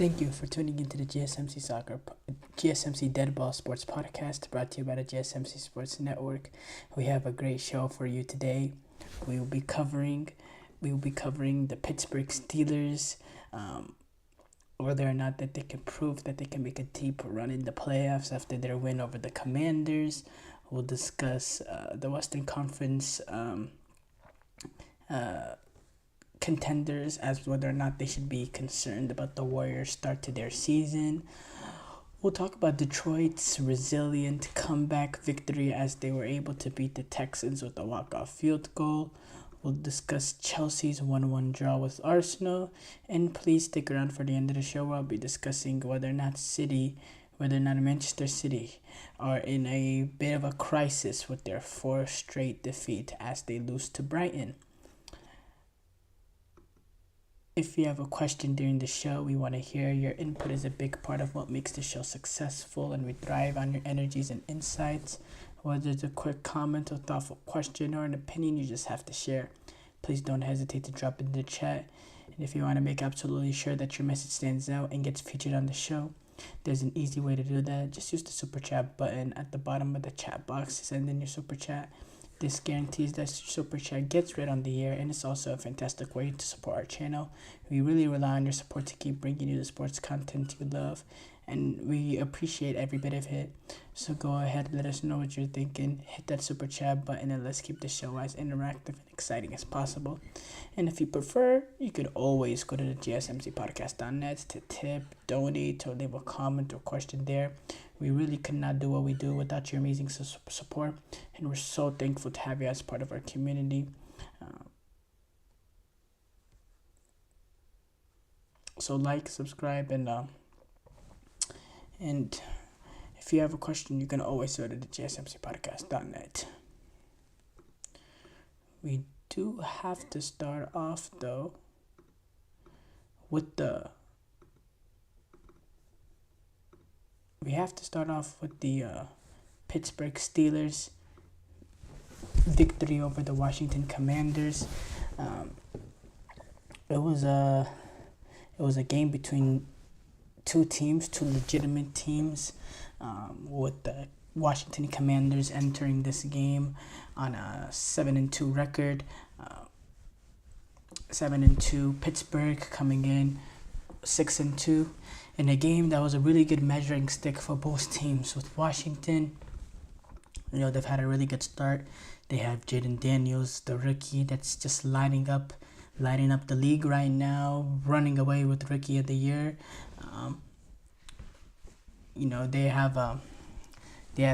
Thank you for tuning into the GSMC Dead Ball Sports Podcast, brought to you by the GSMC Sports Network. We have a great show for you today. We will be covering the Pittsburgh Steelers, whether or not that they can prove that they can make a deep run in the playoffs after their win over the Commanders. We'll discuss the Western Conference contenders, as whether or not they should be concerned about the Warriors' start to their season. We'll talk about Detroit's resilient comeback victory as they were able to beat the Texans with a walk-off field goal. We'll discuss Chelsea's 1-1 draw with Arsenal. And please stick around for the end of the show. I'll be discussing whether or not Manchester City are in a bit of a crisis with their 4th straight defeat as they lose to Brighton. If you have a question during the show, we want to hear your input. Is a big part of what makes the show successful, and we thrive on your energies and insights. Whether it's a quick comment, a thoughtful question, or an opinion you just have to share, please don't hesitate to drop it in the chat. And if you want to make absolutely sure that your message stands out and gets featured on the show, there's an easy way to do that. Just use the super chat button at the bottom of the chat box to send in your super chat. This guarantees that super chat gets read on the air, and it's also a fantastic way to support our channel. We really rely on your support to keep bringing you the sports content you love, and we appreciate every bit of it. So go ahead, let us know what you're thinking. Hit that super chat button, and let's keep the show as interactive and exciting as possible. And if you prefer, you could always go to the GSMCpodcast.net to tip, donate, or leave a comment or question there. We really could not do what we do without your amazing support, and we're so thankful to have you as part of our community. So like, subscribe, and if you have a question, you can always go to the GSMCpodcast.net. We do have to start off though with the Pittsburgh Steelers victory over the Washington Commanders. It was a game between two legitimate teams, with the Washington Commanders entering this game on a 7-2 record. 7-2, Pittsburgh coming in 6-2. In a game that was a really good measuring stick for both teams. With Washington, they've had a really good start. They have Jaden Daniels, the rookie, that's just lighting up the league right now, running away with Rookie of the Year. They have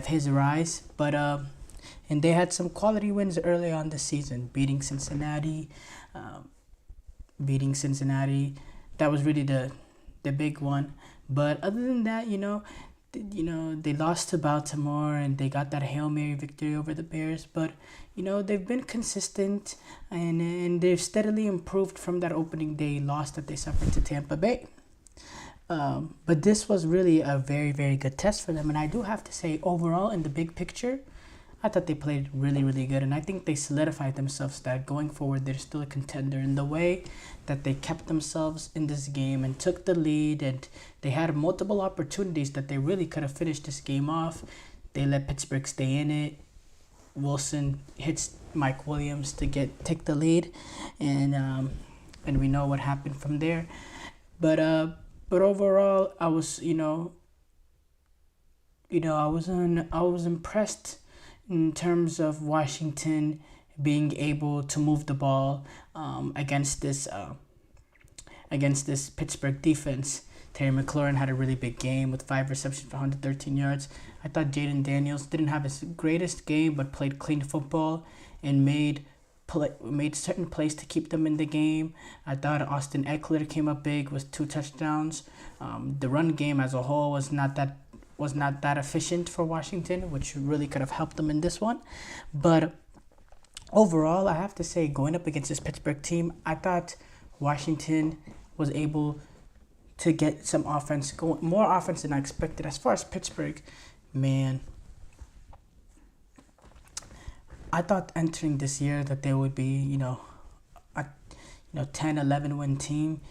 his rise, but and they had some quality wins early on this season, beating Cincinnati. That was really the big one. But other than that, they lost to Baltimore and they got that Hail Mary victory over the Bears. But they've been consistent, and they've steadily improved from that opening day loss that they suffered to Tampa Bay. But this was really a very, very good test for them. And I do have to say, overall, in the big picture, I thought they played really, really good. And I think they solidified themselves that going forward, they're still a contender. In the way that they kept themselves in this game and took the lead, and they had multiple opportunities that they really could have finished this game off. They let Pittsburgh stay in it. Wilson hits Mike Williams to take the lead, and we know what happened from there. But overall, I was impressed in terms of Washington being able to move the ball against this Pittsburgh defense. Terry McLaurin had a really big game with 5 receptions for 113 yards. I thought Jaden Daniels didn't have his greatest game, but played clean football and made certain plays to keep them in the game. I thought Austin Eckler came up big with 2 touchdowns. The run game as a whole was not that efficient for Washington, which really could have helped them in this one. But overall, I have to say, going up against this Pittsburgh team, I thought Washington was able to get some offense going, more offense than I expected. As far as Pittsburgh, man, I thought entering this year that they would be, a 10-11 win team.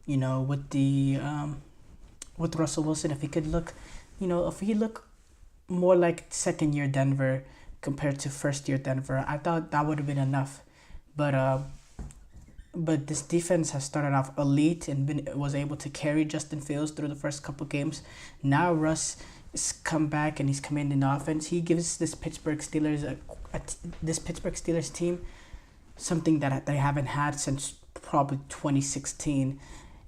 with the with Russell Wilson, if he could look, if he look more like second year Denver compared to first year Denver, I thought that would have been enough. But this defense has started off elite and was able to carry Justin Fields through the first couple games. Now Russ has come back and he's commanding the offense. He gives this Pittsburgh Steelers team something that they haven't had since probably 2016.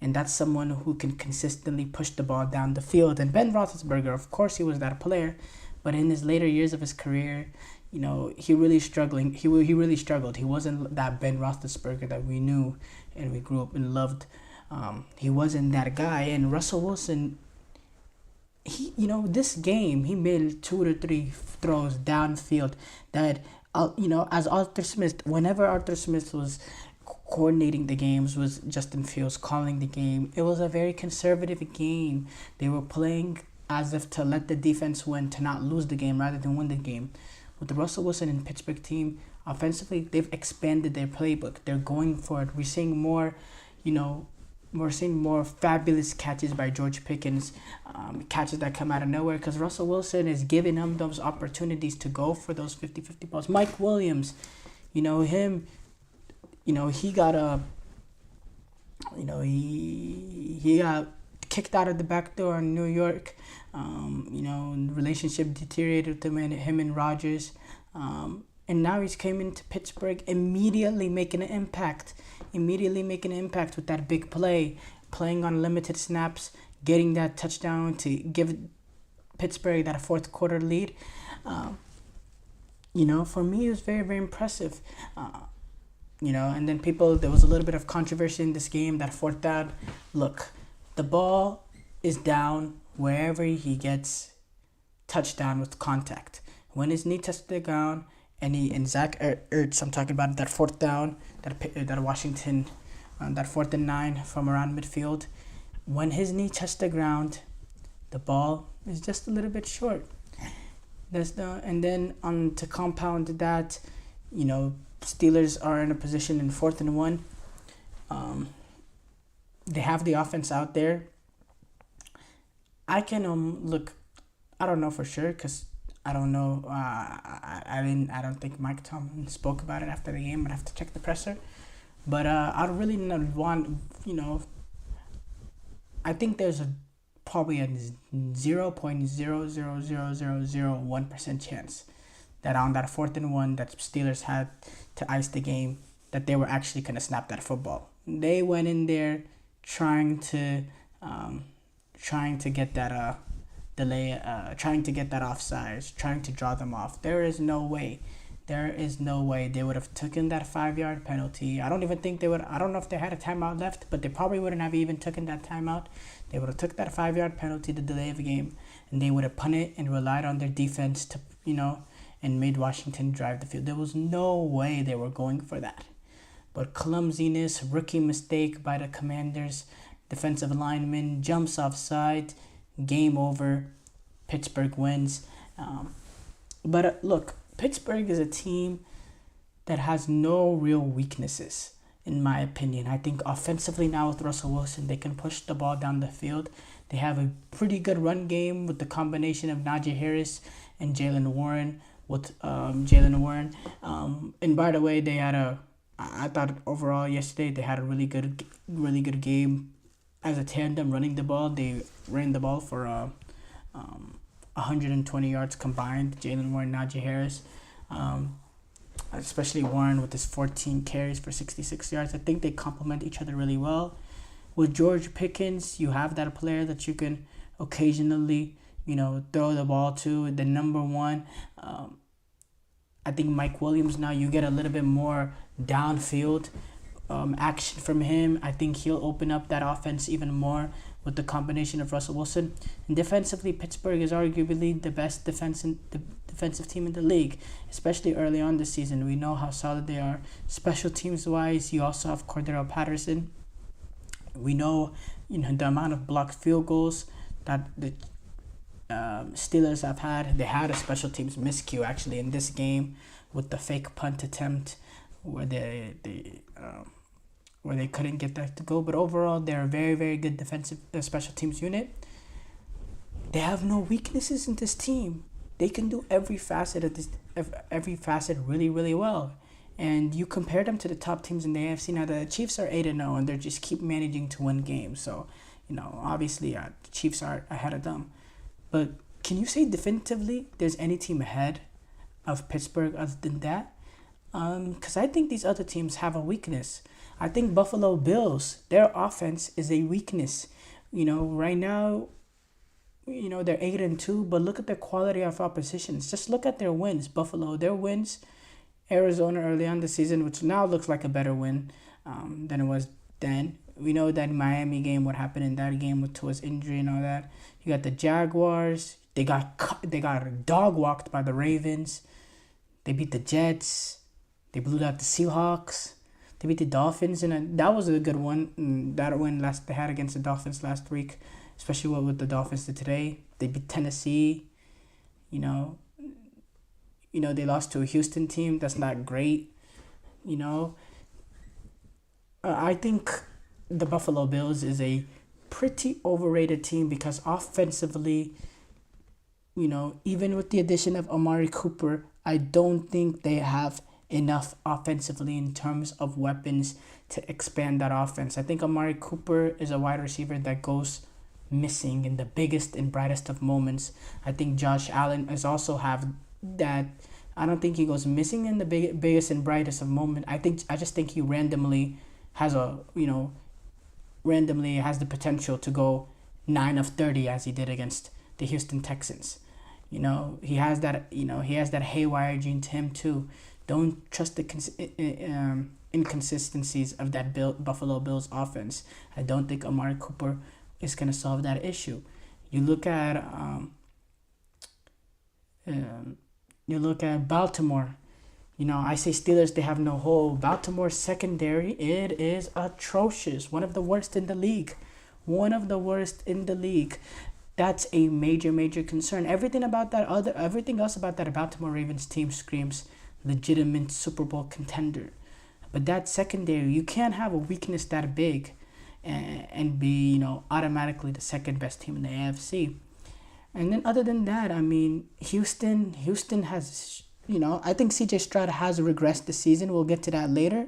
And that's someone who can consistently push the ball down the field. And Ben Roethlisberger, of course, he was that player, but in his later years of his career, he really struggling. He really struggled. He wasn't that Ben Roethlisberger that we knew and we grew up and loved. He wasn't that guy. And Russell Wilson, this game he made 2 to 3 throws downfield that, as Arthur Smith, whenever Arthur Smith was coordinating the games, was Justin Fields calling the game. It was a very conservative game. They were playing as if to let the defense win, to not lose the game rather than win the game. With the Russell Wilson and Pittsburgh team, offensively, they've expanded their playbook. They're going for it. We're seeing more, fabulous catches by George Pickens, catches that come out of nowhere, because Russell Wilson is giving them those opportunities to go for those 50-50 balls. Mike Williams, him, he got he got kicked out of the back door in New York. Relationship deteriorated with him and Rodgers. And now he's came into Pittsburgh, immediately making an impact with that big play, playing on limited snaps, getting that touchdown to give Pittsburgh that fourth quarter lead. For me, it was very, very impressive. And then there was a little bit of controversy in this game, that fourth down. Look, the ball is down wherever he gets touchdown with contact. When his knee touched the ground, and Zach Ertz, I'm talking about that fourth down, that Washington, that 4th and 9 from around midfield. When his knee touched the ground, the ball is just a little bit short. And then to compound that, Steelers are in a position in 4th and 1. They have the offense out there. I can look. I don't know for sure, because I don't know. I don't think Mike Tomlin spoke about it after the game. I'd have to check the presser. But I really want. I think there's probably a 0.00001% chance that on that 4th and 1 that Steelers had to ice the game, that they were actually going to snap that football. They went in there trying to get that delay, trying to get that offsides, trying to draw them off. There is no way they would have taken that 5-yard penalty. I don't even think they would. I don't know if they had a timeout left, but they probably wouldn't have even taken that timeout. They would have took that 5-yard penalty, the delay of the game, and they would have punted and relied on their defense to, and made Washington drive the field. There was no way they were going for that. But clumsiness, rookie mistake by the Commanders, defensive lineman jumps offside, game over, Pittsburgh wins. But look, Pittsburgh is a team that has no real weaknesses, in my opinion. I think offensively now with Russell Wilson, they can push the ball down the field. They have a pretty good run game with the combination of Najee Harris and Jaylen Warren. And by the way, they had I thought overall yesterday they had a really good game as a tandem running the ball. They ran the ball for 120 yards combined, Jaylen Warren, Najee Harris. Especially Warren with his 14 carries for 66 yards. I think they complement each other really well. With George Pickens, you have that player that you can occasionally, throw the ball to. The number one, I think Mike Williams now, you get a little bit more downfield action from him. I think he'll open up that offense even more with the combination of Russell Wilson. And defensively, Pittsburgh is arguably the best defensive team in the league, especially early on this season. We know how solid they are. Special teams-wise, you also have Cordero Patterson. We know, the amount of blocked field goals that the Steelers have had. They had a special teams miscue actually in this game with the fake punt attempt where where they couldn't get that to go. But overall, they're a very, very good defensive special teams unit. They have no weaknesses in this team. They can do every facet of this, every facet really, really well. And you compare them to the top teams in the AFC. Now the Chiefs are 8-0, and they just keep managing to win games. So, obviously, the Chiefs are ahead of them. But can you say definitively there's any team ahead of Pittsburgh other than that? Because I think these other teams have a weakness. I think Buffalo Bills, their offense is a weakness. Right now, they're 8-2, but look at the quality of oppositions. Just look at their wins. Buffalo, their wins. Arizona early on the season, which now looks like a better win than it was then. We know that Miami game, what happened in that game with Tua's injury and all that. You got the Jaguars. They got dog walked by the Ravens. They beat the Jets. They blew out the Seahawks. They beat the Dolphins, and that was a good one. That win they had against the Dolphins last week, especially what the Dolphins did today. They beat Tennessee. They lost to a Houston team that's not great. I think the Buffalo Bills is a pretty overrated team because offensively, even with the addition of Amari Cooper, I don't think they have enough offensively in terms of weapons to expand that offense. I think Amari Cooper is a wide receiver that goes missing in the biggest and brightest of moments. I think Josh Allen is also have that. I don't think he goes missing in the biggest and brightest of moments. I just think he randomly has the potential to go 9 of 30 as he did against the Houston Texans. He has that haywire gene to him too. Don't trust the inconsistencies of that Buffalo Bills offense. I don't think Amari Cooper is going to solve that issue. You look at Baltimore. I say Steelers, they have no hole. Baltimore secondary, it is atrocious. One of the worst in the league. That's a major, major concern. Everything else about that Baltimore Ravens team screams legitimate Super Bowl contender. But that secondary, you can't have a weakness that big and be, automatically the second best team in the AFC. And then other than that, Houston has, I think CJ Stroud has regressed this season. We'll get to that later.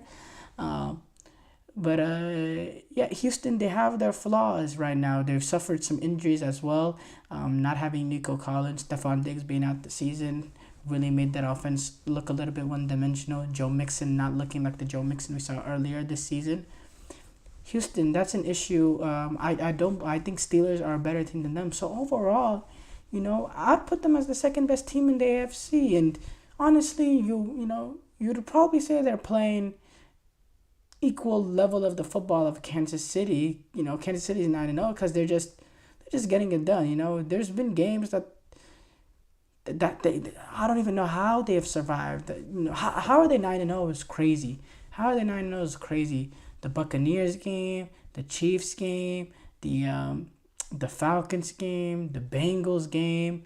Houston, they have their flaws right now. They've suffered some injuries as well. Not having Nico Collins, Stephon Diggs being out the season really made that offense look a little bit one-dimensional. Joe Mixon not looking like the Joe Mixon we saw earlier this season. Houston, that's an issue. I think Steelers are a better team than them. So overall, I'd put them as the second best team in the AFC. And honestly, you'd probably say they're playing equal level of the football of Kansas City. Kansas City is 9-0 because they're just getting it done. There's been games that they I don't even know how they have survived. How are they 9-0 is crazy. How are they 9-0 is crazy. The Buccaneers game, the Chiefs game, the Falcons game, the Bengals game.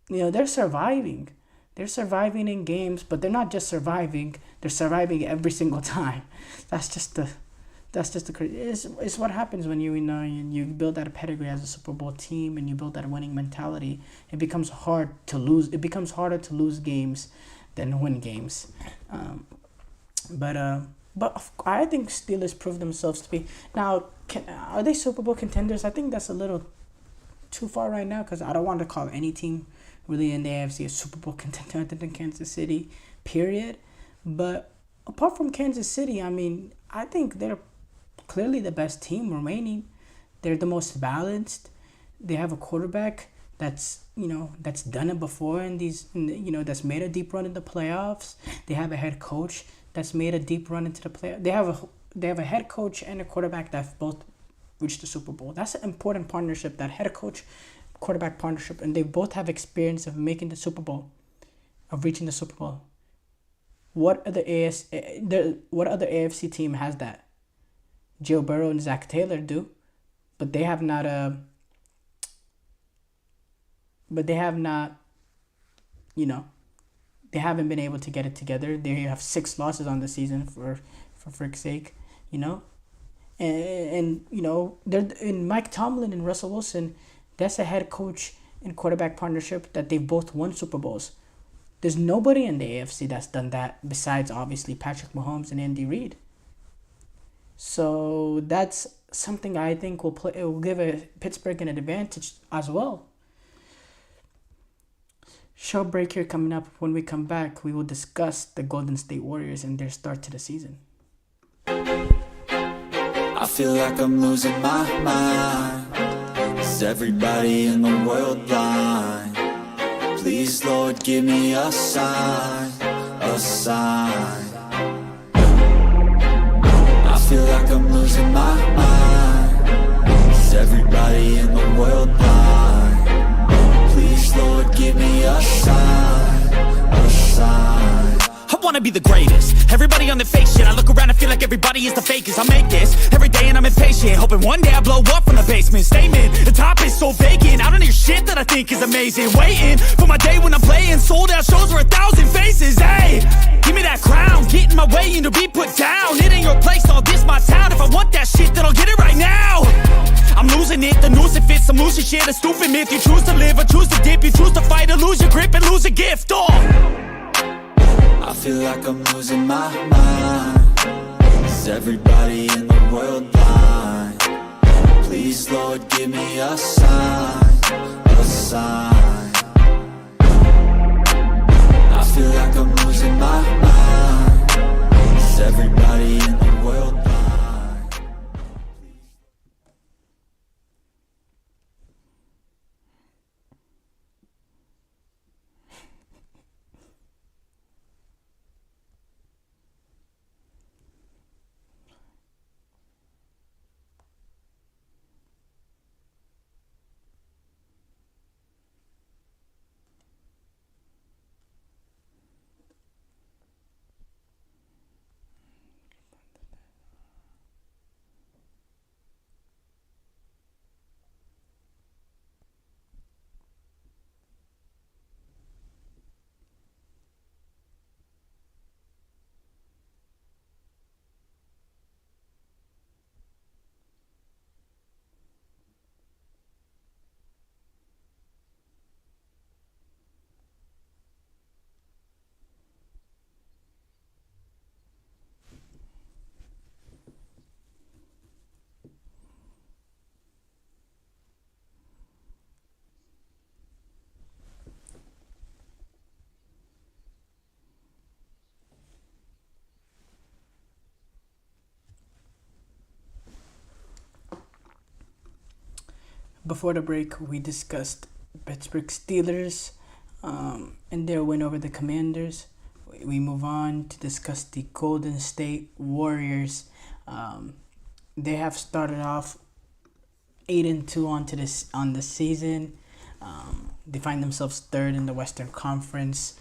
They're surviving. They're surviving in games, but they're not just surviving. They're surviving every single time. That's just the crazy. It's what happens when you build that pedigree as a Super Bowl team and you build that winning mentality. It becomes hard to lose. It becomes harder to lose games than win games. But I think Steelers proved themselves to be. Now, are they Super Bowl contenders? I think that's a little too far right now because I don't want to call any team really in the AFC a Super Bowl contender other than Kansas City, period. But apart from Kansas City, I think they're clearly the best team remaining. They're the most balanced. They have a quarterback that's done it before that's made a deep run in the playoffs. They have a head coach that's made a deep run into the playoffs. They have a head coach and a quarterback that both reached the Super Bowl. That's an important partnership, that head coach quarterback partnership, and they both have experience of making the Super Bowl, of reaching the Super Bowl. What other AFC team has that? Joe Burrow and Zach Taylor do, but they have not. They haven't been able to get it together. They have 6 losses on the season for for frick's sake, you know. And you know, they're in Mike Tomlin and Russell Wilson. That's a head coach and quarterback partnership that they've both won Super Bowls. There's nobody in the AFC that's done that besides obviously Patrick Mahomes and Andy Reid. So that's something I think will play. It will give Pittsburgh an advantage as well. Show break here coming up. When we come back, we will discuss the Golden State Warriors and their start to the season. I feel like I'm losing my mind. Is everybody in the world blind? Please, Lord, give me a sign, a sign. I feel like I'm losing my mind. Is everybody in the world blind? Please, Lord, give me a sign, a sign. I wanna be the greatest. Everybody on the fake shit. I look around and feel like everybody is the fakest. I make this every day and I'm impatient, hoping one day I blow up from the basement. Statement, the top is so vacant. I don't hear shit that I think is amazing. Waiting for my day when I'm playing sold out shows for 1,000 faces. Hey, give me that crown, get in my way and to be put down. It ain't your place, all this my town. If I want that shit, then I'll get it right now. I'm losing it, the noose it fits. I'm losing shit, a stupid myth. You choose to live or choose to dip. You choose to fight or lose your grip and lose a gift. I feel like I'm losing my mind. Is everybody in the world blind? Please, Lord, give me a sign, a sign. I feel like I'm losing my mind. Is everybody in the world blind? Before the break, we discussed Pittsburgh Steelers and their win over the Commanders. We move on to discuss the Golden State Warriors. They have started off 8-2 on the season. They find themselves third in the Western Conference,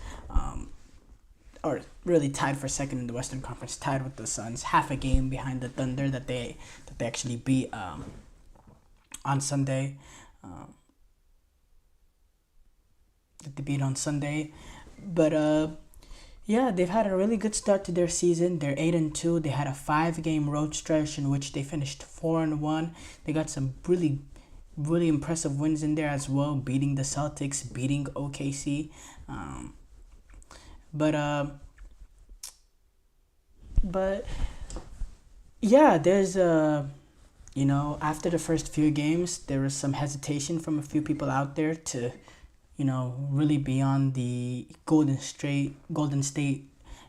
or really tied for second in the Western Conference, tied with the Suns, half a game behind the Thunder that they actually beat on Sunday. That they beat on Sunday, but yeah, they've had a really good start to their season. They're 8-2. They had a 5-game road stretch in which they finished 4-1. They got some really, really impressive wins in there as well, beating the Celtics, beating OKC. But yeah, there's after the first few games, there was some hesitation from a few people out there to, really be on the Golden State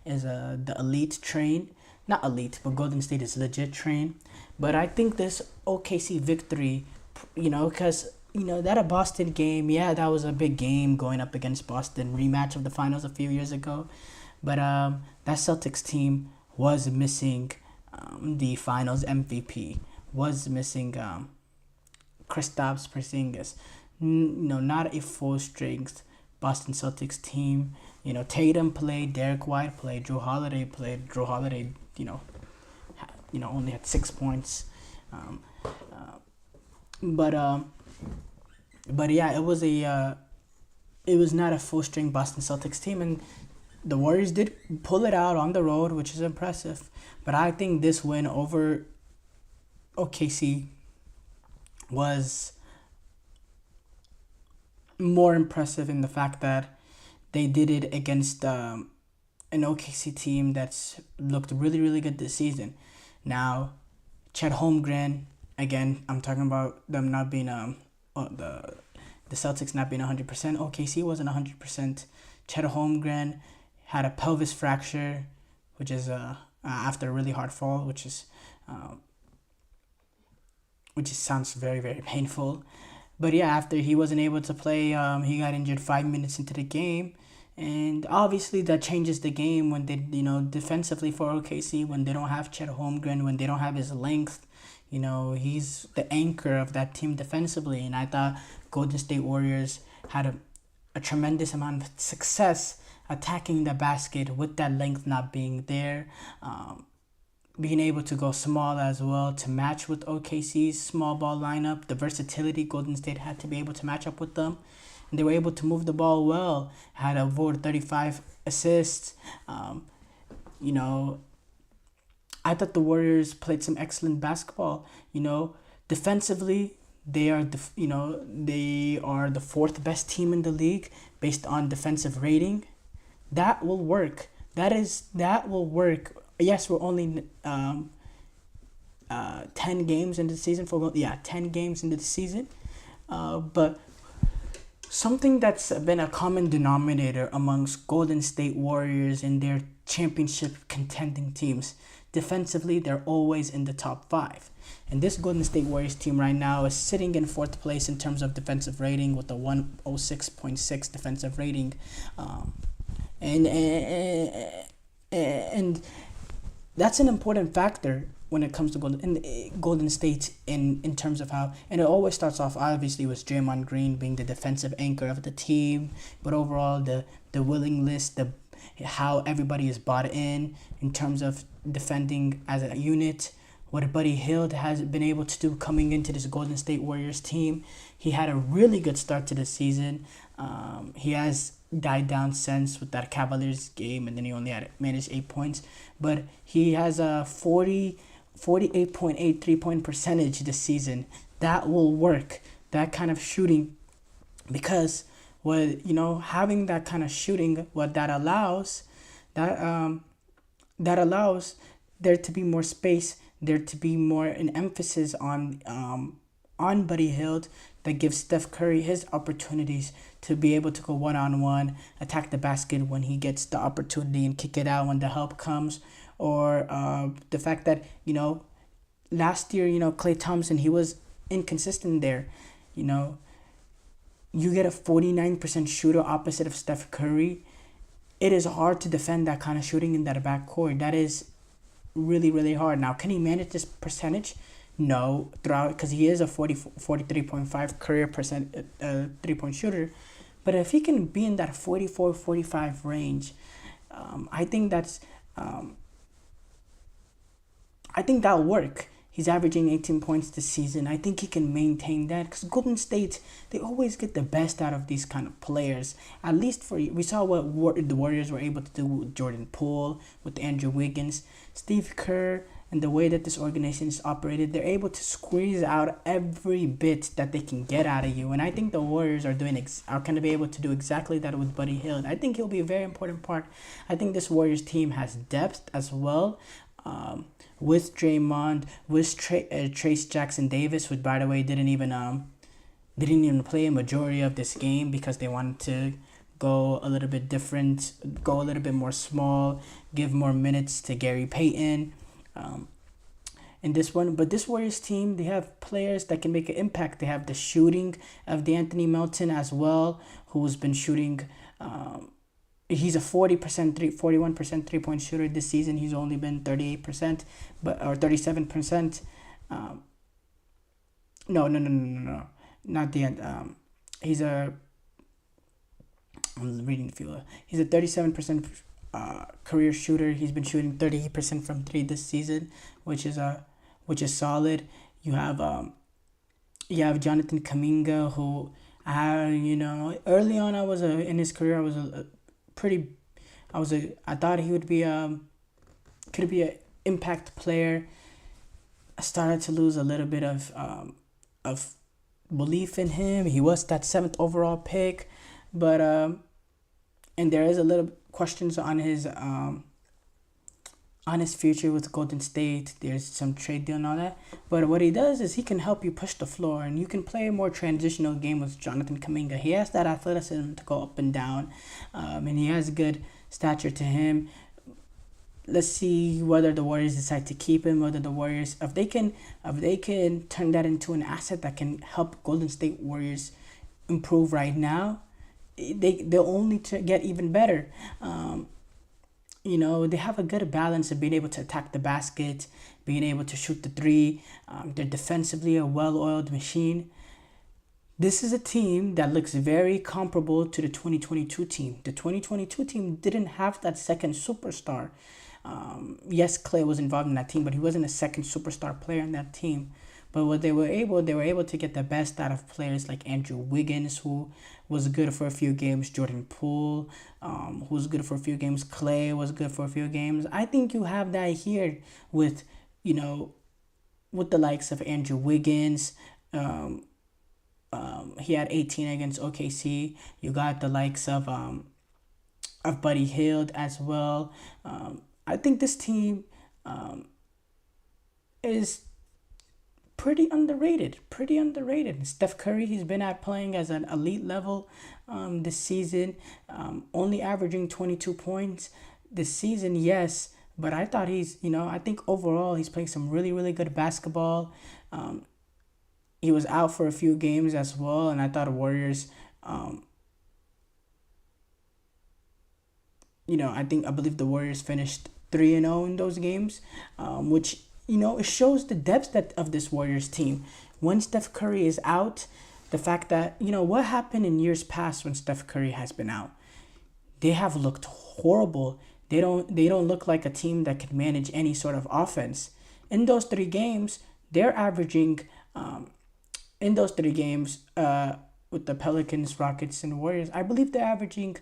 is the elite train. Not elite, but Golden State is legit train. But I think this OKC victory, because, that Boston game, yeah, that was a big game going up against Boston, rematch of the finals a few years ago. But that Celtics team was missing the finals MVP, was missing Kristaps Porzingis. Not a full strength Boston Celtics team. Tatum played, Derek White played, Drew Holiday played. Drew Holiday, only had 6 points. But yeah, it was not a full string Boston Celtics team, and the Warriors did pull it out on the road, which is impressive. But I think this win over OKC was more impressive in the fact that they did it against an OKC team that's looked really, really good this season. Now, Chet Holmgren, again, I'm talking about them not being the Celtics not being 100%. OKC wasn't 100%. Chet Holmgren had a pelvis fracture, which is after a really hard fall, which sounds very, very painful. But yeah, after he wasn't able to play, he got injured 5 minutes into the game. And obviously that changes the game when they, defensively for OKC, when they don't have Chet Holmgren, when they don't have his length, he's the anchor of that team defensively. And I thought Golden State Warriors had a tremendous amount of success attacking the basket with that length not being there. Being able to go small as well to match with OKC's small ball lineup, the versatility Golden State had to be able to match up with them. And they were able to move the ball well, had over 35 assists. I thought the Warriors played some excellent basketball. Defensively, they are the fourth best team in the league based on defensive rating. That will work. That will work. Yes, we're only 10 games into the season 10 games into the season. But something that's been a common denominator amongst Golden State Warriors and their championship contending teams, defensively, they're always in the top 5. And this Golden State Warriors team right now is sitting in 4th place in terms of defensive rating with a 106.6 defensive rating. And that's an important factor when it comes to Golden State in terms of how, and it always starts off obviously with Draymond Green being the defensive anchor of the team, but overall the willingness, how everybody is bought in terms of defending as a unit. What Buddy Hield has been able to do coming into this Golden State Warriors team, he had a really good start to the season. He has died down since with that Cavaliers game, and then he only managed 8 points, but he has a 48.8 3-point percentage this season. That will work, that kind of shooting, because having that kind of shooting, what that allows there to be more space, there to be more an emphasis on Buddy Hield, that gives Steph Curry his opportunities to be able to go one-on-one, attack the basket when he gets the opportunity and kick it out when the help comes. Or the fact that, last year, Klay Thompson, he was inconsistent there. You get a 49% shooter opposite of Steph Curry. It is hard to defend that kind of shooting in that backcourt. That is really, really hard. Now, can he manage this percentage? No, throughout, because he is a 43.5 career percent 3-point shooter. But if he can be in that 44-45 range, I think that'll work. He's averaging 18 points this season. I think he can maintain that, because Golden State, they always get the best out of these kind of players. At least we saw what the Warriors were able to do with Jordan Poole, with Andrew Wiggins, Steve Kerr, and the way that this organization is operated. They're able to squeeze out every bit that they can get out of you. And I think the Warriors are going to be able to do exactly that with Buddy Hield. I think he'll be a very important part. I think this Warriors team has depth as well. With Draymond, with Trace Jackson Davis, which by the way didn't even play a majority of this game because they wanted to go a little bit different, go a little bit more small, give more minutes to Gary Payton. In this one, but this Warriors team, they have players that can make an impact. They have the shooting of DeAnthony Melton as well, who's been shooting. He's a 41% 3-point shooter this season. He's only been 38%, or 37%. No, not the end. I'm reading the field. He's a 37% career shooter. He's been shooting 38% from 3 this season, which is solid. You have Jonathan Kuminga, who early on in his career I I thought he would be could be an impact player. I started to lose a little bit of belief in him. He was that 7th overall pick, but and there is a little questions on his future with Golden State. There's some trade deal and all that. But what he does is he can help you push the floor, and you can play a more transitional game with Jonathan Kuminga. He has that athleticism to go up and down, and he has good stature to him. Let's see whether the Warriors decide to keep him, whether the Warriors, if they can turn that into an asset that can help Golden State Warriors improve right now, they'll only get even better. They have a good balance of being able to attack the basket, being able to shoot the three. They're defensively a well-oiled machine. This is a team that looks very comparable to the 2022 team. The 2022 team didn't have that second superstar. Yes, Clay was involved in that team, but he wasn't a second superstar player in that team. But what they were able to get the best out of players like Andrew Wiggins, who was good for a few games, Jordan Poole, who was good for a few games, Clay was good for a few games. I think you have that here with the likes of Andrew Wiggins. He had 18 against OKC. You got the likes of Buddy Hield as well. I think this team is pretty underrated. Steph Curry, he's been playing as an elite level this season, only averaging 22 points this season, yes, but I thought I think overall he's playing some really, really good basketball. He was out for a few games as well, and I thought Warriors, I believe the Warriors finished 3-0 in those games, which it shows the depth of this Warriors team. When Steph Curry is out, the fact that, what happened in years past when Steph Curry has been out? They have looked horrible. They don't look like a team that can manage any sort of offense. In those 3 games, they're averaging, with the Pelicans, Rockets, and Warriors, I believe they're averaging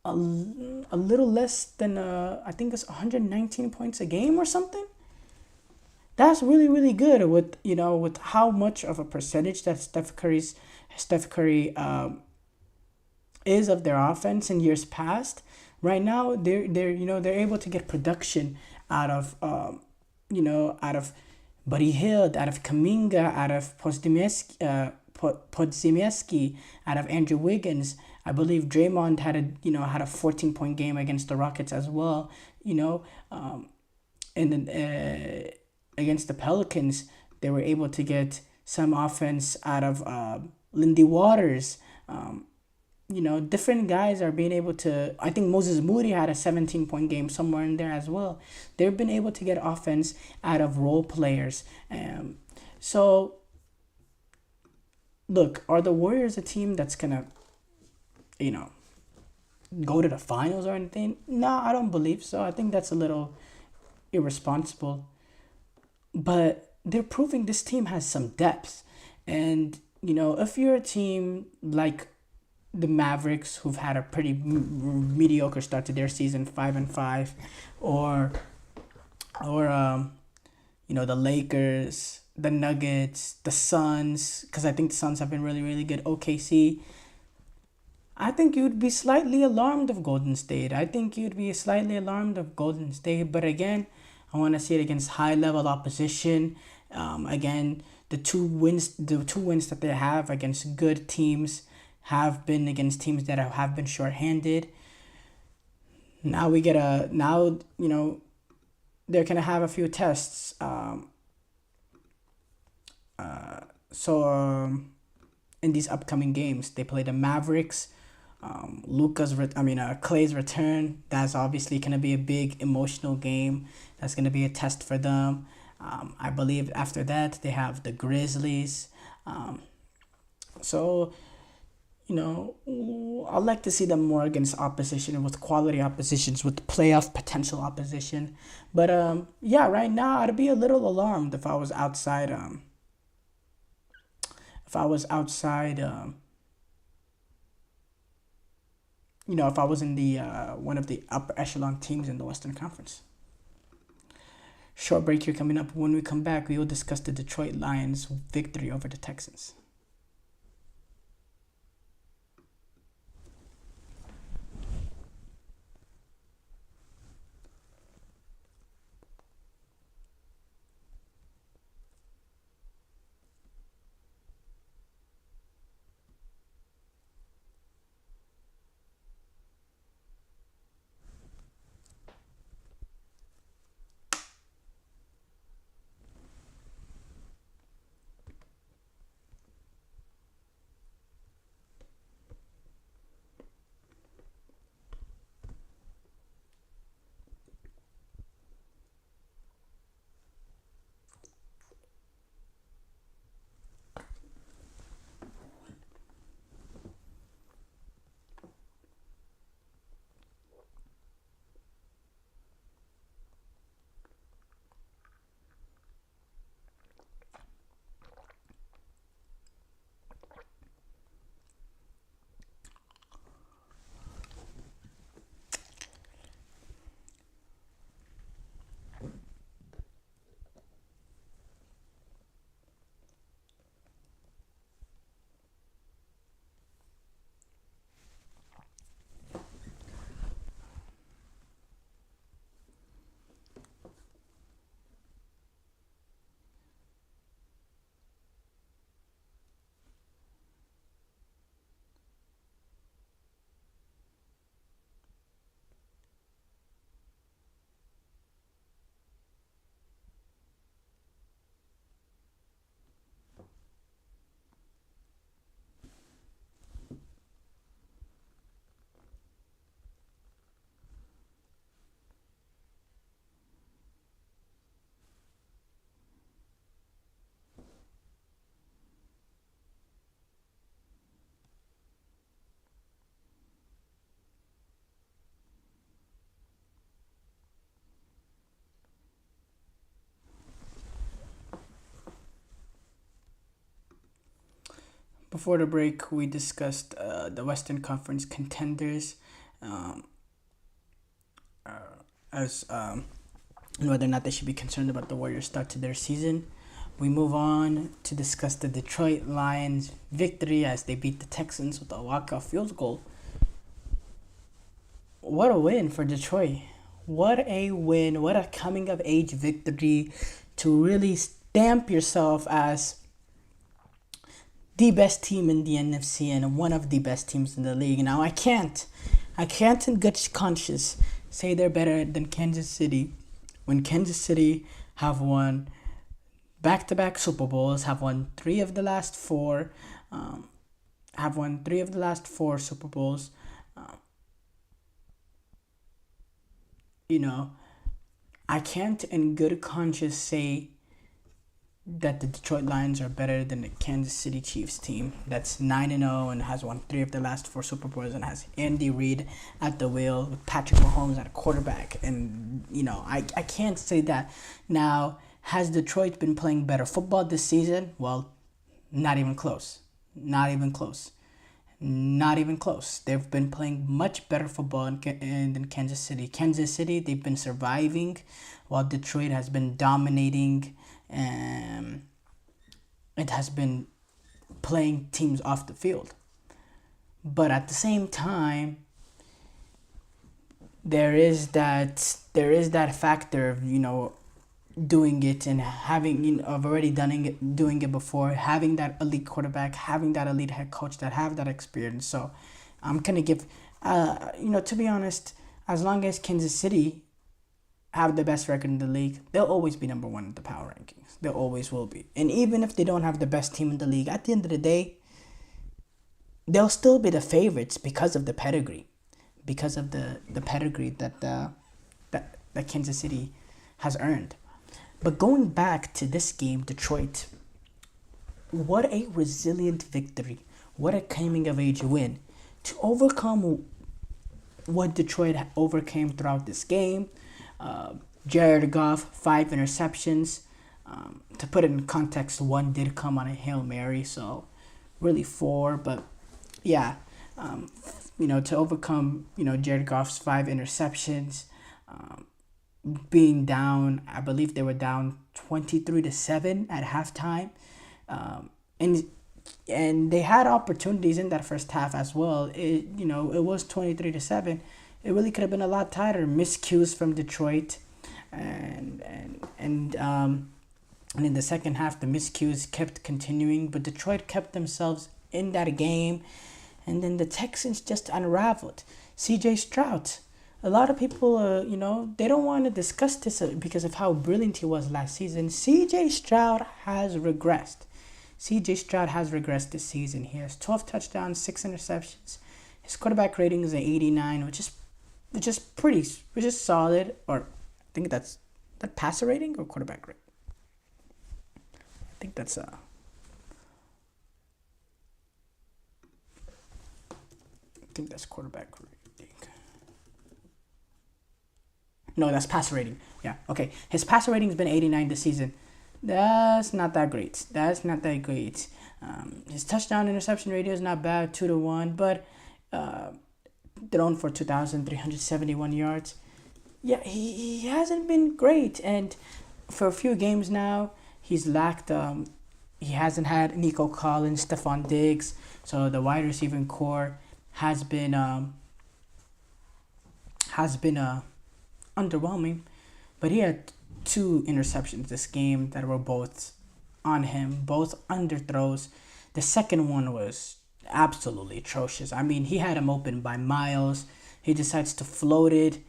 a little less than, I think it's 119 points a game or something. That's really, really good with how much of a percentage that Steph Curry is of their offense in years past. Right now, they're able to get production out of Buddy Hield, out of Kuminga, out of Podziemski, out of Andrew Wiggins. I believe Draymond had a 14-point game against the Rockets as well. Against the Pelicans, they were able to get some offense out of Lindy Waters. Different guys are being able to. I think Moses Moody had a 17-point game somewhere in there as well. They've been able to get offense out of role players. So, look, are the Warriors a team that's gonna, go to the finals or anything? No, I don't believe so. I think that's a little irresponsible. But they're proving this team has some depth. And, if you're a team like the Mavericks, who've had a pretty mediocre start to their season, 5-5, or the Lakers, the Nuggets, the Suns, because I think the Suns have been really, really good, OKC, I think you'd be slightly alarmed of Golden State. But again, I want to see it against high-level opposition. Again, the two wins that they have against good teams have been against teams that have been shorthanded. Now they're gonna have a few tests. In these upcoming games, they play the Mavericks. Clay's return, that's obviously going to be a big emotional game. That's going to be a test for them. I believe after that, they have the Grizzlies. I'd like to see them more against opposition, with quality oppositions, with playoff potential opposition. But, right now, I'd be a little alarmed if I was outside if I was in the one of the upper echelon teams in the Western Conference. Short break here coming up. When we come back, we will discuss the Detroit Lions' victory over the Texans. Before the break, we discussed the Western Conference contenders, um, as and whether or not they should be concerned about the Warriors' start to their season. We move on to discuss the Detroit Lions' victory as they beat the Texans with a walk-off field goal. What a win for Detroit. What a win. What a coming-of-age victory to really stamp yourself as the best team in the NFC and one of the best teams in the league. Now, I can't in good conscience say they're better than Kansas City when Kansas City have won back-to-back Super Bowls, have won three of the last four Super Bowls. I can't in good conscience say that the Detroit Lions are better than the Kansas City Chiefs team that's 9-0 and has won three of the last four Super Bowls and has Andy Reid at the wheel with Patrick Mahomes at a quarterback. And, I can't say that. Now, has Detroit been playing better football this season? Well, not even close. Not even close. They've been playing much better football than Kansas City. Kansas City, they've been surviving while Detroit has been dominating. It has been playing teams off the field. But at the same time, there is that factor of, doing it and having, I've already doing it before, having that elite quarterback, having that elite head coach that have that experience. So I'm going to give, to be honest, as long as Kansas City have the best record in the league, they'll always be number one in the power rankings. They always will be. And even if they don't have the best team in the league, at the end of the day, they'll still be the favorites because of the pedigree. Because of the pedigree that Kansas City has earned. But going back to this game, Detroit, what a resilient victory. What a coming-of-age win. To overcome what Detroit overcame throughout this game, Jared Goff, 5 interceptions. To put it in context, 1 did come on a Hail Mary, so really 4. But yeah, to overcome, Jared Goff's 5 interceptions, being down. I believe they were down 23-7 at halftime, and they had opportunities in that first half as well. It was 23-7. It really could have been a lot tighter. Miscues from Detroit, and in the second half, the miscues kept continuing, but Detroit kept themselves in that game, and then the Texans just unraveled. C.J. Stroud. A lot of people, they don't want to discuss this because of how brilliant he was last season. C.J. Stroud has regressed. C.J. Stroud has regressed this season. He has 12 touchdowns, 6 interceptions. His quarterback rating is an 89, which is solid. Or I think that's that passer rating or quarterback rating. I think that's quarterback rating. No, that's passer rating. Yeah, okay. His passer rating's been 89 this season. That's not that great. His touchdown interception ratio is not bad, 2-1, but thrown for 2,371 yards. Yeah, he hasn't been great, and for a few games now, he's lacked. He hasn't had Nico Collins, Stephon Diggs, so the wide receiving core has been underwhelming. But he had 2 interceptions this game that were both on him, both underthrows. The second one was absolutely atrocious. I mean, he had him open by miles. He decides to float it.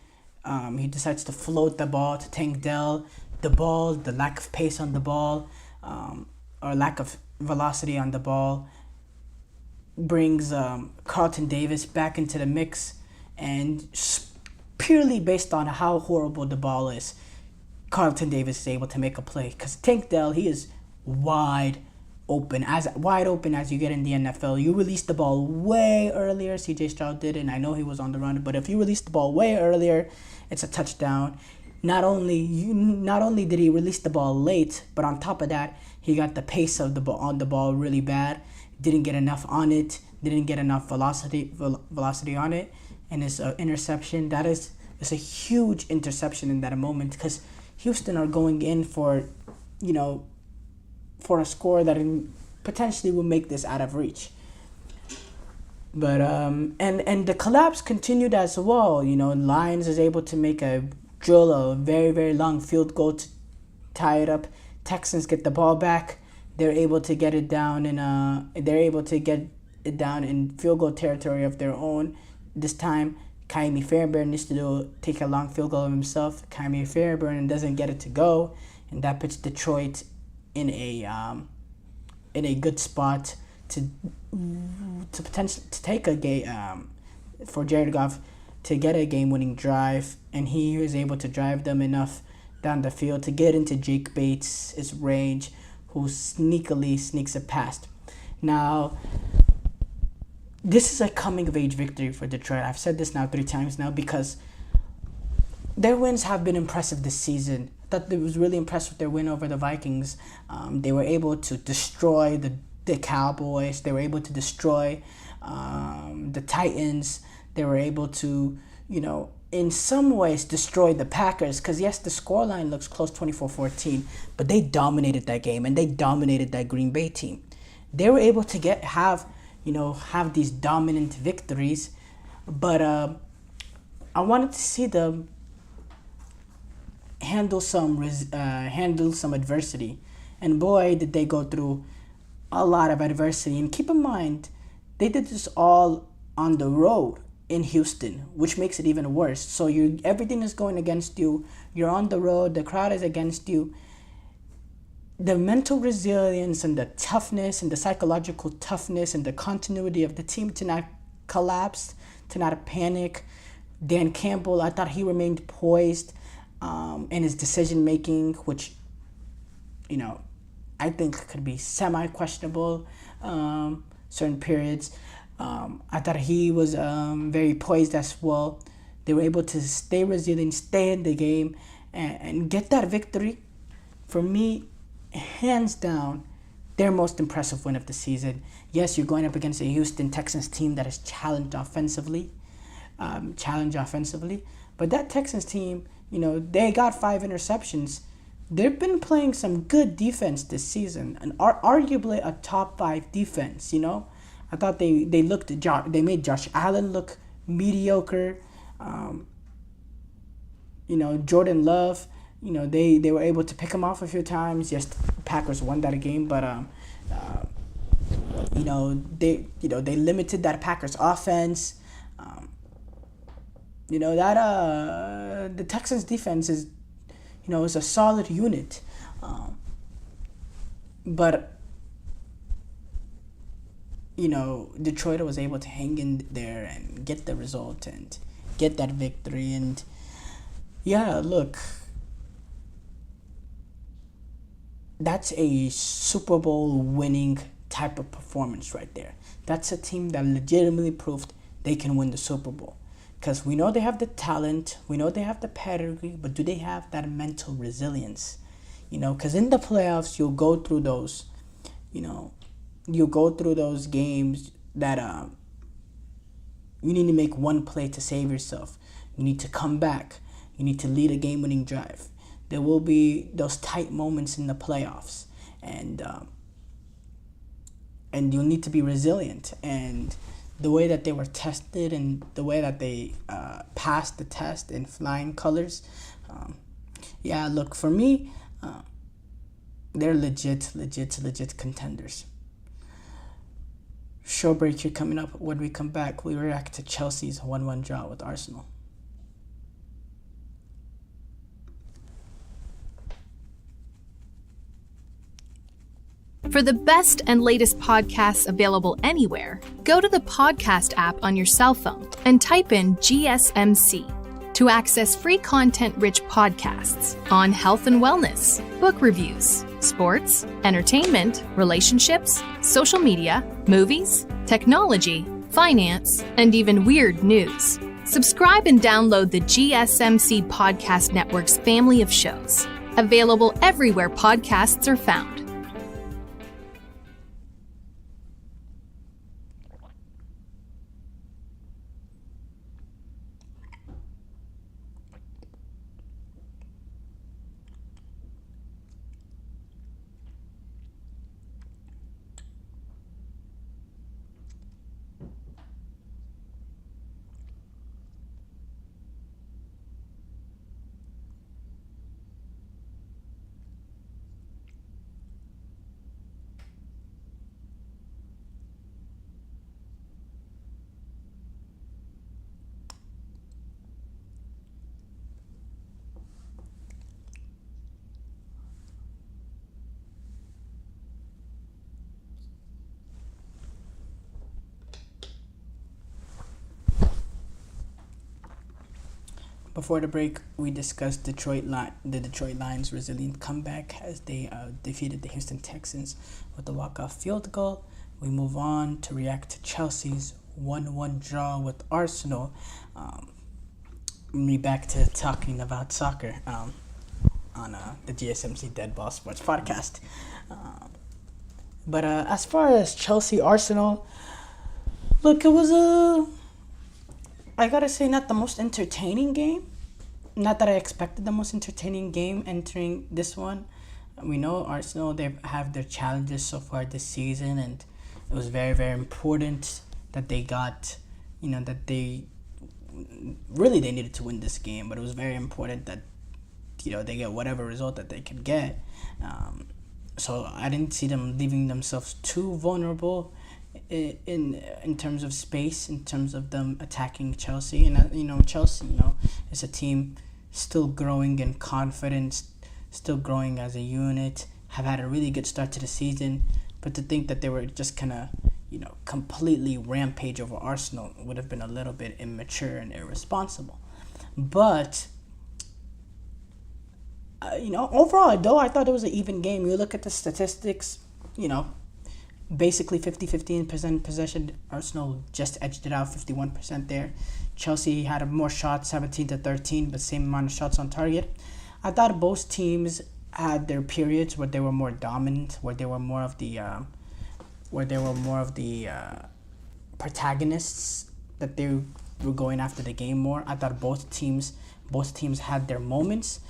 He decides to float the ball to Tank Dell. The lack of pace on the ball, or lack of velocity on the ball, brings Carlton Davis back into the mix, and purely based on how horrible the ball is, Carlton Davis is able to make a play. Because Tank Dell, he is wide open as you get in the NFL. You release the ball way earlier. CJ Stroud did, and I know he was on the run, but if you release the ball way earlier, it's a touchdown. Not only did he release the ball late, but on top of that, he got the pace of the ball on the ball really bad. Didn't get enough on it. Didn't get enough velocity on it. And his interception, it's a huge interception in that moment, because Houston are going in for a score that potentially will make this out of reach. But and the collapse continued as well. Lions is able to drill a very, very long field goal to tie it up. Texans get the ball back. They're able to get it down in field goal territory of their own. This time, Kaimi Fairbairn needs to take a long field goal of himself. Kaimi Fairbairn doesn't get it to go, and that puts Detroit in a good spot to potentially take a game for Jared Goff to get a game-winning drive, and he was able to drive them enough down the field to get into Jake Bates' range, who sneakily sneaks it past. Now, this is a coming-of-age victory for Detroit. I've said this now 3 times now, because their wins have been impressive this season. I thought it was really impressed with their win over the Vikings. They were able to destroy the Cowboys. They were able to destroy the Titans. They were able to, in some ways destroy the Packers, because yes, the scoreline looks close, 24-14, but they dominated that game, and they dominated that Green Bay team. They were able to have these dominant victories, but I wanted to see them handle some adversity, and boy, did they go through a lot of adversity. And keep in mind, they did this all on the road in Houston, which makes it even worse. So everything is going against you. You're on the road. The crowd is against you. The mental resilience and the toughness and the psychological toughness and the continuity of the team to not collapse, to not panic. Dan Campbell, I thought he remained poised in his decision making, which, I think could be semi-questionable certain periods. I thought he was very poised as well. They were able to stay resilient, stay in the game, and get that victory. For me, hands down, their most impressive win of the season. Yes, you're going up against a Houston Texans team that is challenged offensively, but that Texans team, they got 5 interceptions. They've been playing some good defense this season, and arguably a top 5 defense. I thought they made Josh Allen look mediocre. Jordan Love, they were able to pick him off a few times. Yes, Packers won that game, but they limited that Packers offense. The Texans defense is a solid unit, but Detroit was able to hang in there and get the result and get that victory. And yeah, look, that's a Super Bowl winning type of performance right there. That's a team that legitimately proved they can win the Super Bowl. Because we know they have the talent, we know they have the pedigree, but do they have that mental resilience? Because in the playoffs, you'll go through those games that you need to make one play to save yourself. You need to come back. You need to lead a game-winning drive. There will be those tight moments in the playoffs, and you'll need to be resilient. And the way that they were tested and the way that they passed the test in flying colors, look, for me, they're legit contenders. Show break here coming up. When we come back, we react to Chelsea's 1-1 draw with Arsenal. For the best and latest podcasts available anywhere, go to the podcast app on your cell phone and type in GSMC to access free content-rich podcasts on health and wellness, book reviews, sports, entertainment, relationships, social media, movies, technology, finance, and even weird news. Subscribe and download the GSMC Podcast Network's family of shows, available everywhere podcasts are found. Before the break, we discussed the Detroit Lions' resilient comeback as they defeated the Houston Texans with a walk-off field goal. We move on to react to Chelsea's 1-1 draw with Arsenal. Me back to talking about soccer on the GSMC Dead Ball Sports podcast. But as far as Chelsea-Arsenal, look, it was I gotta say, not the most entertaining game. Not that I expected the most entertaining game entering this one. We know Arsenal, they have their challenges so far this season, and it was very, very important that they got, that they needed to win this game, but it was very important that, they get whatever result that they could get. So I didn't see them leaving themselves too vulnerable in terms of space, in terms of them attacking Chelsea. And Chelsea, is a team still growing in confidence, still growing as a unit, have had a really good start to the season. But to think that they were just gonna, completely rampage over Arsenal would have been a little bit immature and irresponsible. But overall, though, I thought it was an even game. You look at the statistics, basically 50-50% possession. Arsenal just edged it out, 51% there. Chelsea had more shots, 17-13, but same amount of shots on target. I thought both teams had their periods where they were more dominant, where they were more of the protagonists, that they were going after the game more. I thought both teams had their moments,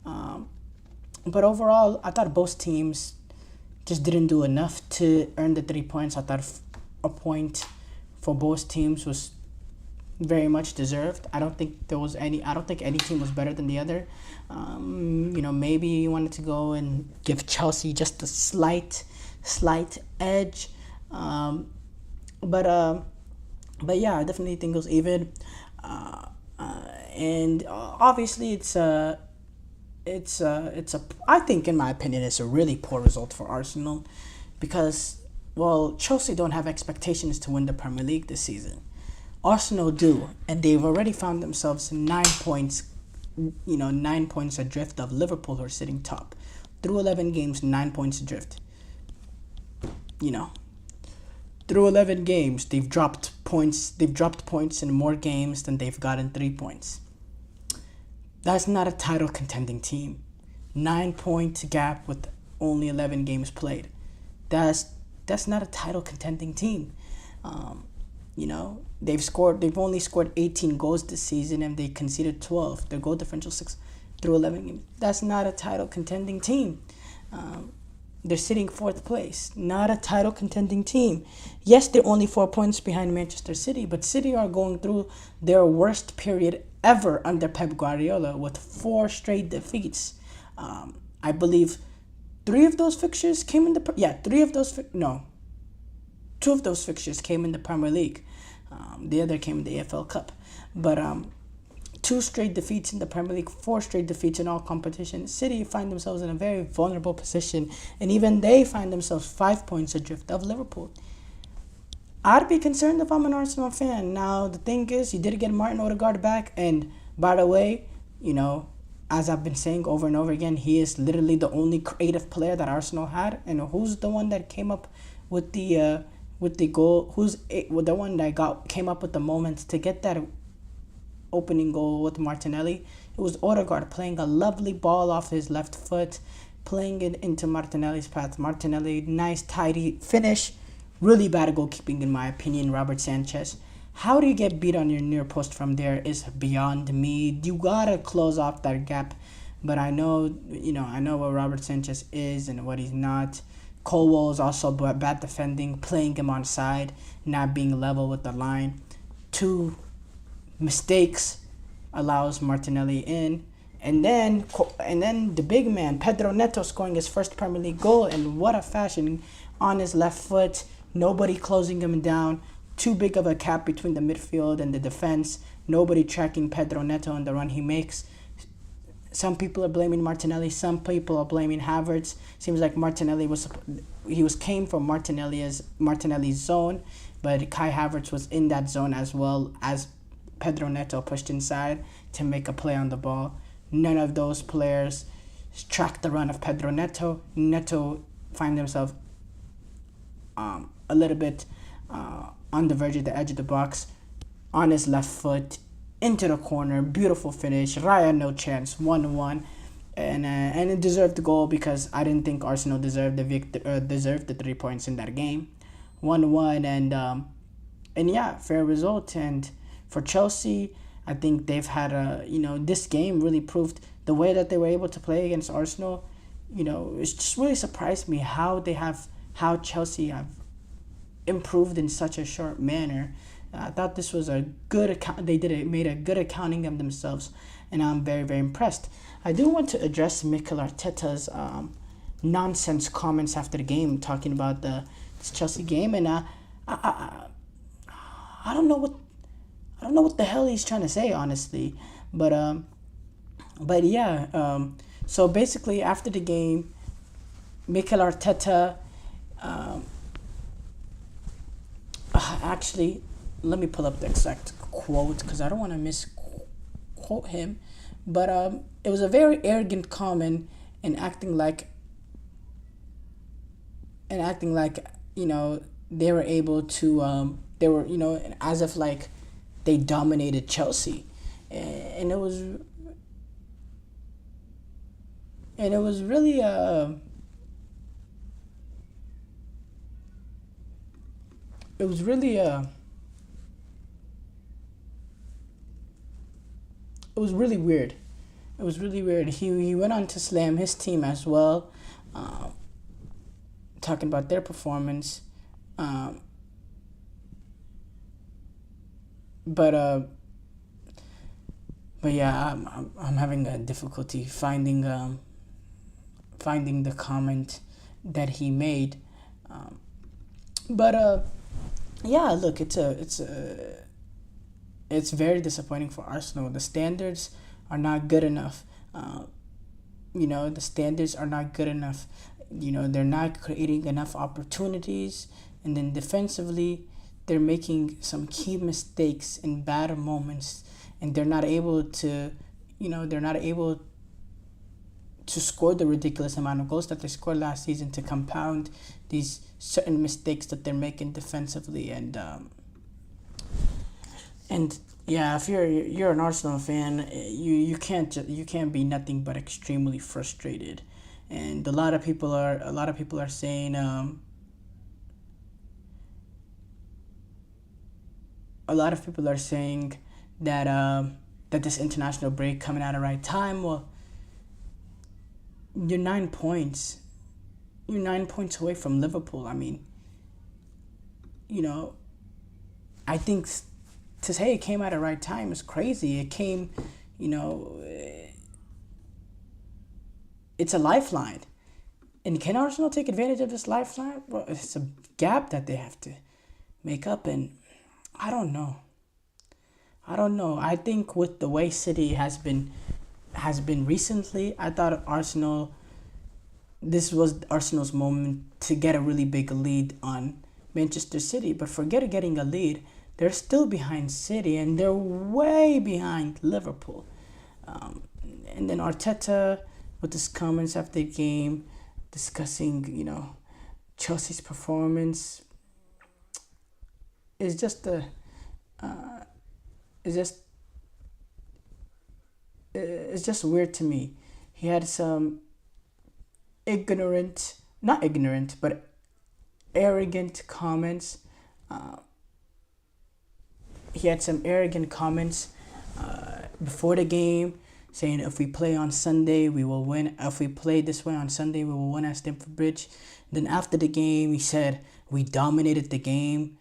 but overall, I thought both teams just didn't do enough to earn the 3 points. I thought a point for both teams was very much deserved. I don't think any team was better than the other. Maybe you wanted to go and give Chelsea just a slight edge. But yeah, I definitely think it was even. And obviously I think, in my opinion, it's a really poor result for Arsenal, because, well, Chelsea don't have expectations to win the Premier League this season. Arsenal do, and they've already found themselves 9 points, 9 points adrift of Liverpool, who are sitting top. Through 11 games, 9 points adrift. Through 11 games, they've dropped points in more games than they've gotten 3 points. That's not a title contending team. 9 point gap with only 11 games played. That's not a title contending team. They've only scored 18 goals this season, and they conceded 12. Their goal differential 6 through 11 games. That's not a title contending team. They're sitting 4th place. Not a title contending team. Yes, they're only 4 points behind Manchester City, but City are going through their worst period ever under Pep Guardiola, with 4 straight defeats. I believe 2 of those fixtures came in the Premier League. The other came in the AFL Cup. But 2 straight defeats in the Premier League, 4 straight defeats in all competitions. City find themselves in a very vulnerable position, and even they find themselves 5 points adrift of Liverpool. I'd be concerned if I'm an Arsenal fan. Now, the thing is, you did get Martin Odegaard back, and by the way, as I've been saying over and over again, he is literally the only creative player that Arsenal had. And who's the one that came up with the goal? Who's the one that came up with the moment to get that opening goal with Martinelli? It was Odegaard, playing a lovely ball off his left foot, playing it into Martinelli's path. Martinelli, nice tidy finish. Really bad goalkeeping, in my opinion. Robert Sanchez. How do you get beat on your near post from there is beyond me. You gotta close off that gap. But I know what Robert Sanchez is and what he's not. Colwell is also bad defending, playing him on side, not being level with the line. 2 mistakes allows Martinelli in. And then the big man, Pedro Neto, scoring his first Premier League goal, and what a fashion, on his left foot. Nobody closing him down. Too big of a gap between the midfield and the defense. Nobody tracking Pedro Neto on the run he makes. Some people are blaming Martinelli. Some people are blaming Havertz. Seems like Martinelli came from Martinelli's zone, but Kai Havertz was in that zone as well as Pedro Neto pushed inside to make a play on the ball. None of those players tracked the run of Pedro Neto. Neto find himself a little bit on the verge of the edge of the box, on his left foot, into the corner. Beautiful finish. Raya, no chance. 1-1. And it deserved the goal, because I didn't think Arsenal deserved the 3 points in that game. 1-1, and yeah, fair result. And for Chelsea, I think they've had this game really proved the way that they were able to play against Arsenal. It's just really surprised me how Chelsea have improved in such a short manner. I thought this was a good account. Made a good accounting of themselves, and I'm very, very impressed. I do want to address Mikel Arteta's nonsense comments after the game, talking about this Chelsea game, and I don't know what the hell he's trying to say, honestly, but yeah. So basically, after the game, Mikel Arteta. Actually, let me pull up the exact quote, because I don't want to misquote him. But it was a very arrogant comment, and acting like they were able to as if like they dominated Chelsea, and it and it was really it was really it was really weird. It was really weird. He went on to slam his team as well, talking about their performance. But yeah, I'm having a difficulty finding the comment that he made. But yeah, look, it's very disappointing for Arsenal. The standards are not good enough. The standards are not good enough. They're not creating enough opportunities, and then defensively, they're making some key mistakes in bad moments, and they're not able to score the ridiculous amount of goals that they scored last season to compound these certain mistakes that they're making defensively. And yeah, if you're an Arsenal fan, you can't be nothing but extremely frustrated. And a lot of people are saying that this international break coming at the right time. Well, you're 9 points. You're 9 points away from Liverpool. I mean, I think to say it came at the right time is crazy. It came, it's a lifeline. And can Arsenal take advantage of this lifeline? Well, it's a gap that they have to make up, and I don't know. I think with the way City has been recently, I thought this was Arsenal's moment to get a really big lead on Manchester City. But forget getting a lead. They're still behind City, and they're way behind Liverpool. And then Arteta with his comments after the game, discussing, Chelsea's performance. It's just it's just weird to me. He had some not ignorant, but arrogant comments. He had some arrogant comments before the game, saying if we play on Sunday, we will win. If we play this way on Sunday, we will win at Stamford Bridge. Then after the game, he said we dominated the game.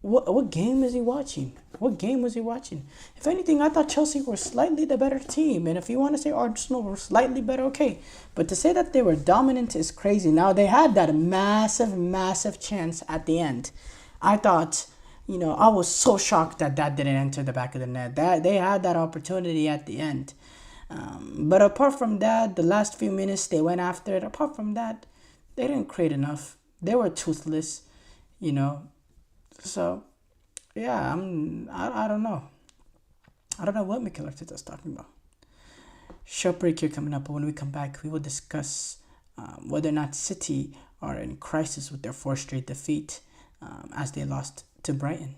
What game is he watching? What game was he watching? If anything, I thought Chelsea were slightly the better team. And if you want to say Arsenal were slightly better, okay. But to say that they were dominant is crazy. Now, they had that massive chance at the end. I thought, I was so shocked that didn't enter the back of the net. That they had that opportunity at the end. But apart from that, the last few minutes they went after it. Apart from that, they didn't create enough. They were toothless, So, yeah, I don't know. I don't know what Mikel Arteta's talking about. Short break here coming up, but when we come back, we will discuss whether or not City are in crisis with their 4th straight defeat as they lost to Brighton.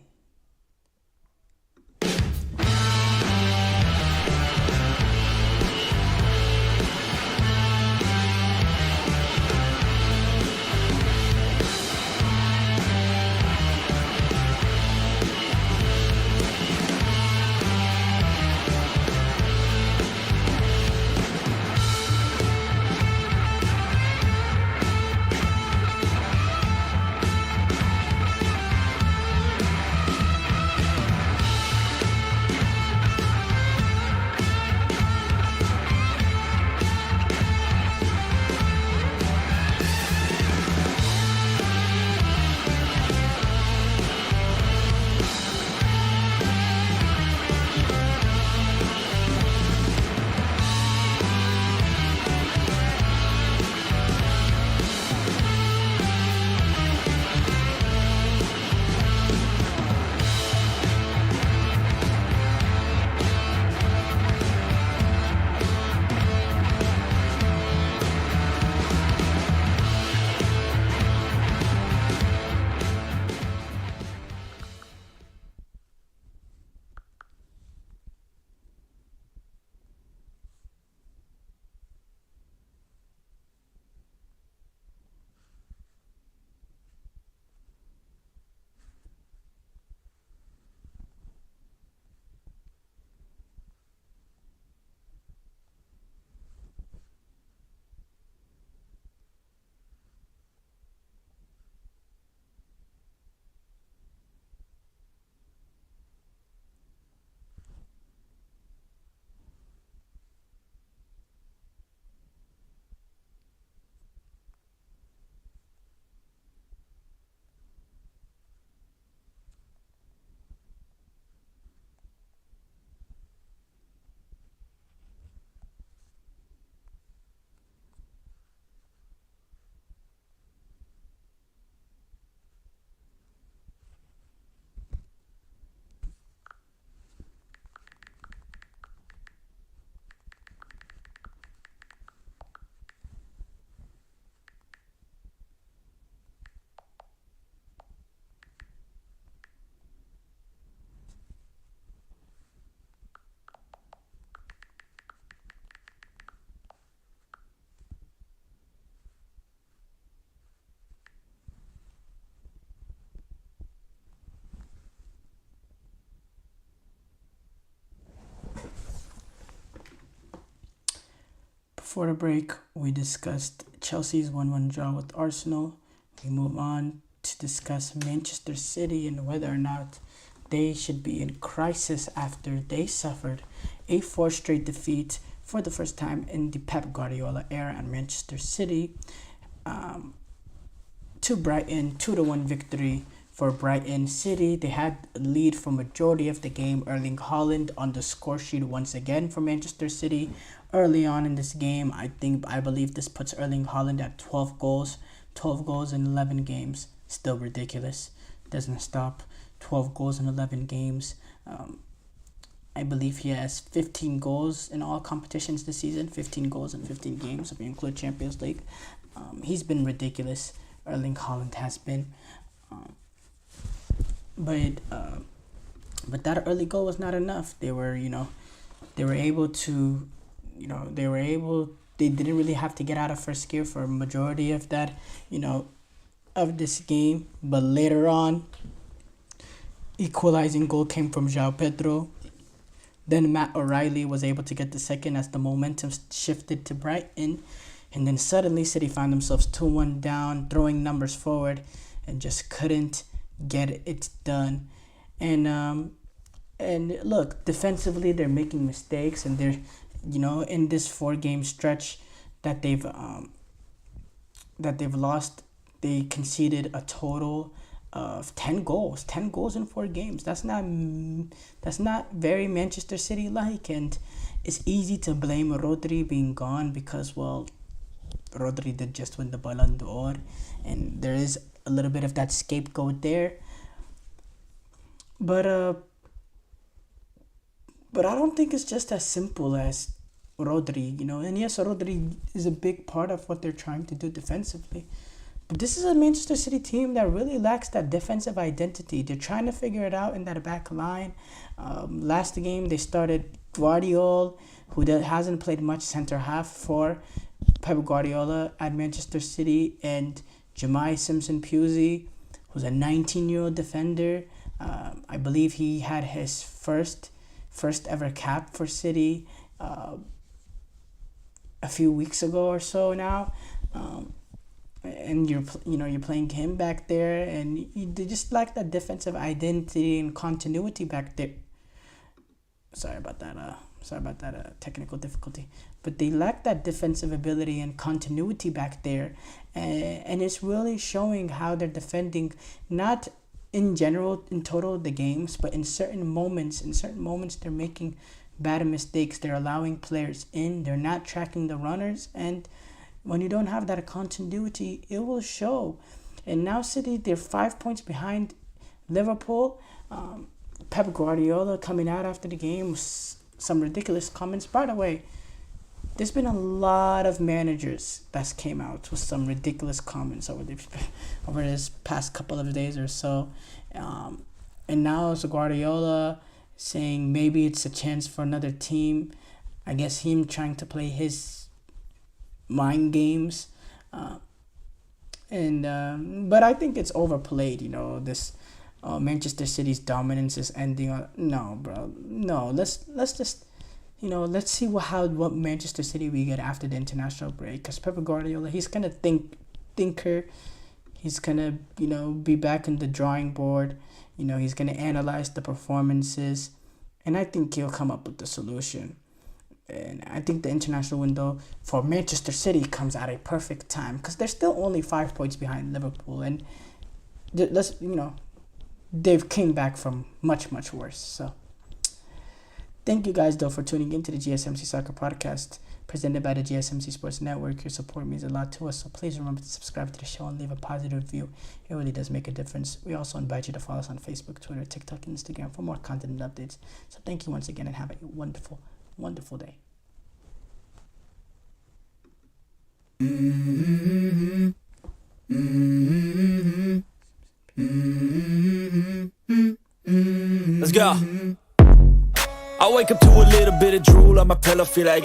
Before the break, we discussed Chelsea's 1-1 draw with Arsenal. We move on to discuss Manchester City and whether or not they should be in crisis after they suffered a 4 straight defeat for the first time in the Pep Guardiola era at Manchester City. To Brighton, 2-1 victory for Brighton City. They had a lead for majority of the game. Erling Haaland on the score sheet once again for Manchester City. Early on in this game, I believe this puts Erling Haaland at 12 goals. 12 goals in 11 games. Still ridiculous. Doesn't stop. 12 goals in 11 games. I believe he has 15 goals in all competitions this season. 15 goals in 15 games if you include Champions League. He's been ridiculous. Erling Haaland has been. But that early goal was not enough. They didn't really have to get out of first gear for a majority of that, of this game. But later on, equalizing goal came from João Pedro. Then Matt O'Reilly was able to get the second as the momentum shifted to Brighton. And then suddenly City found themselves 2-1 down, throwing numbers forward, and just couldn't get it done. And look, defensively they're making mistakes, and they're in this 4-game stretch that they've lost, they conceded a total of 10 goals in 4 games. That's not very Manchester City like, and it's easy to blame Rodri being gone because, well, Rodri did just win the Ballon d'Or, and there is a little bit of that scapegoat there. But I don't think it's just as simple as Rodri, And yes, Rodri is a big part of what they're trying to do defensively. But this is a Manchester City team that really lacks that defensive identity. They're trying to figure it out in that back line. Last game, they started Guardiola, who hasn't played much center half for Pep Guardiola at Manchester City, and Jemai Simpson-Pusey, who's a 19-year-old defender. I believe he had his first ever cap for City a few weeks ago or so now. And you're playing him back there, and they just lack that defensive identity and continuity back there. Sorry about that technical difficulty. But they lack that defensive ability and continuity back there, and it's really showing how they're defending, not in general, in total the games, but in certain moments they're making bad mistakes. They're allowing players in. They're not tracking the runners, and when you don't have that continuity, it will show. And now City, they're 5 points behind Liverpool. Pep Guardiola coming out after the game with some ridiculous comments. By the way, there's been a lot of managers that came out with some ridiculous comments over this past couple of days or so. And now it's Guardiola saying maybe it's a chance for another team. I guess him trying to play his mind games. But I think it's overplayed, this Manchester City's dominance is ending. No, bro. No, let's just, let's see what Manchester City we get after the international break. Because Pep Guardiola, he's kind of thinker. He's going to, be back in the drawing board. He's going to analyze the performances. And I think he'll come up with the solution. And I think the international window for Manchester City comes at a perfect time because they're still only 5 points behind Liverpool. And they've came back from much, much worse. So thank you guys, though, for tuning into the GSMC Soccer Podcast presented by the GSMC Sports Network. Your support means a lot to us, so please remember to subscribe to the show and leave a positive review. It really does make a difference. We also invite you to follow us on Facebook, Twitter, TikTok, and Instagram for more content and updates. So thank you once again, and have a wonderful, wonderful day. Let's go. I wake up to a little bit of drool on my pillow, feel like it's